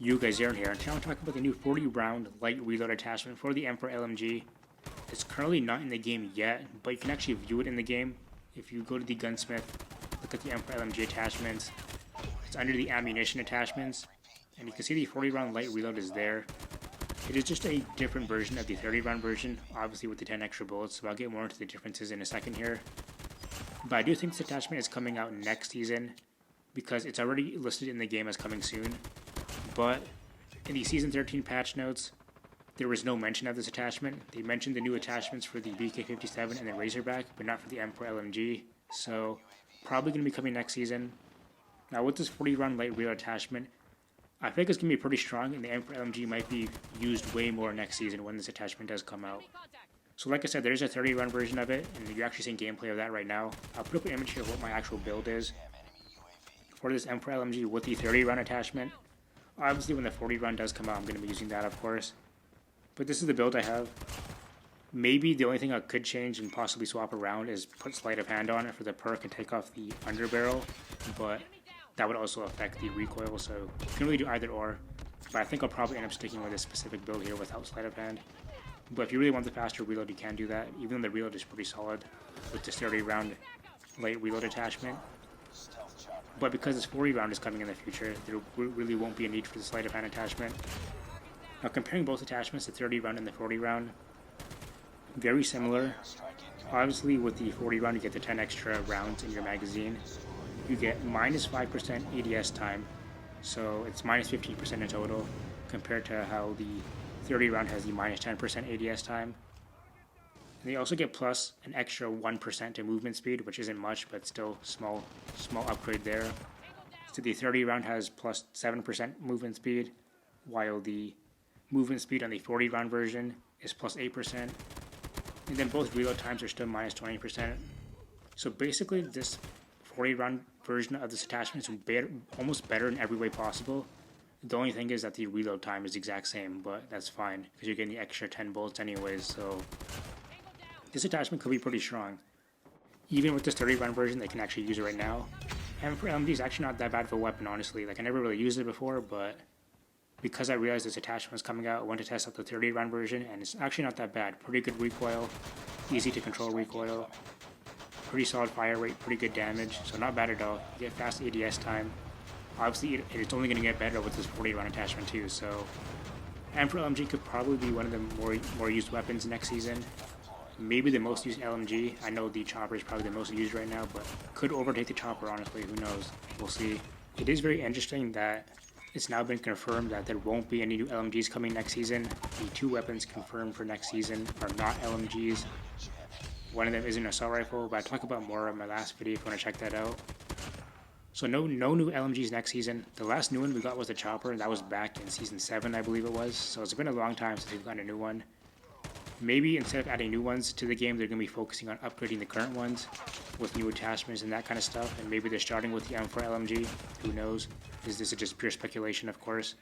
You guys Aaron here, and today I'm talking about the new 40 round light reload attachment for the M4LMG. It's currently not in the game yet, but you can actually view it in the game. If you go to the gunsmith, look at the M4LMG attachments, it's under the ammunition attachments, and you can see the 40 round light reload is there. It is just a different version of the 30 round version, obviously with the 10 extra bullets, so I'll get more into the differences in a second here. But I do think this attachment is coming out next season, because it's already listed in the game as coming soon. But in the Season 13 patch notes, there was no mention of this attachment. They mentioned the new attachments for the BK-57 and the Razorback, but not for the M4LMG. So probably going to be coming next season. Now with this 40 round light reload attachment, I think it's going to be pretty strong, and the M4LMG might be used way more next season when this attachment does come out. So like I said, there's a 30 round version of it, and you're actually seeing gameplay of that right now. I'll put up an image here of what my actual build is for this M4LMG with the 30 round attachment. Obviously when the 40 round does come out, I'm going to be using that, of course. But this is the build I have. Maybe the only thing I could change and possibly swap around is put sleight of hand on it for the perk and take off the underbarrel, but that would also affect the recoil, so you can really do either or. But I think I'll probably end up sticking with this specific build here without sleight of hand. But if you really want the faster reload, you can do that, even though the reload is pretty solid with this 30 round light reload attachment. But because this 40 round is coming in the future, there really won't be a need for the sleight of hand attachment. Now comparing both attachments, the 30 round and the 40 round, very similar. Obviously with the 40 round you get the 10 extra rounds in your magazine. You get minus 5% ADS time, so it's minus 15% in total, compared to how the 30 round has the minus 10% ADS time. And they also get plus an extra 1% to movement speed, which isn't much, but still small upgrade there. So the 30 round has plus 7% movement speed, while the movement speed on the 40 round version is plus 8%. And then both reload times are still minus 20%. So basically this 40 round version of this attachment is almost better in every way possible. The only thing is that the reload time is the exact same, but that's fine, because you're getting the extra 10 bullets anyways, so this attachment could be pretty strong. Even with this 30 round version, they can actually use it right now. M4LMG is actually not that bad of a weapon, honestly. Like, I never really used it before, but because I realized this attachment was coming out, I went to test out the 30 round version, and it's actually not that bad. Pretty good recoil, easy to control recoil, pretty solid fire rate, pretty good damage, so not bad at all. You get fast ADS time. Obviously, it's only going to get better with this 40 round attachment too, so M4LMG could probably be one of the more used weapons next season. Maybe the most used LMG. I know the chopper is probably the most used right now, but could overtake the chopper, honestly. Who knows? We'll see. It is very interesting that it's now been confirmed that there won't be any new LMGs coming next season. The two weapons confirmed for next season are not LMGs. One of them is an assault rifle, but I talked about more in my last video if you want to check that out. So no new LMGs next season. The last new one we got was the chopper, and that was back in Season 7, I believe it was. So it's been a long time since we've gotten a new one. Maybe instead of adding new ones to the game, they're going to be focusing on upgrading the current ones with new attachments and that kind of stuff. And maybe they're starting with the M4LMG. Who knows? This is just pure speculation, of course.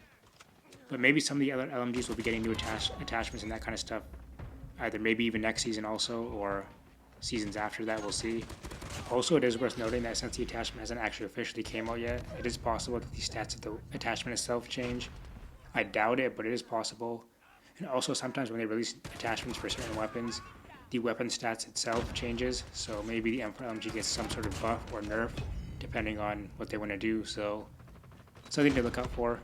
But maybe some of the other LMGs will be getting new attachments and that kind of stuff. Either maybe even next season also, or seasons after that, we'll see. Also, it is worth noting that since the attachment hasn't actually officially came out yet, it is possible that the stats of the attachment itself change. I doubt it, but it is possible. And also sometimes when they release attachments for certain weapons, the weapon stats itself changes, so maybe the M4LMG gets some sort of buff or nerf, depending on what they want to do, so something to look out for.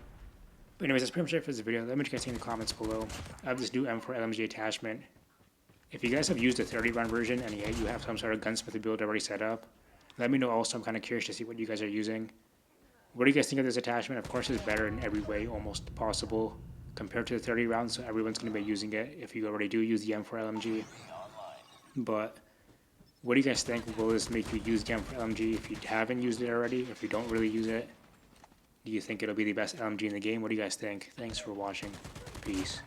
But anyways, that's pretty much it for this video. Let me know what you guys think in the comments below. I have this new M4LMG attachment. If you guys have used the 30 round version and you have some sort of gunsmith build already set up, let me know also. I'm kind of curious to see what you guys are using. What do you guys think of this attachment? Of course, it's better in every way almost possible compared to the 30 rounds, so everyone's going to be using it if you already do use the M4LMG. But what do you guys think? Will this make you use the M4LMG if you haven't used it already? If you don't really use it, do you think it'll be the best LMG in the game? What do you guys think? Thanks for watching. Peace.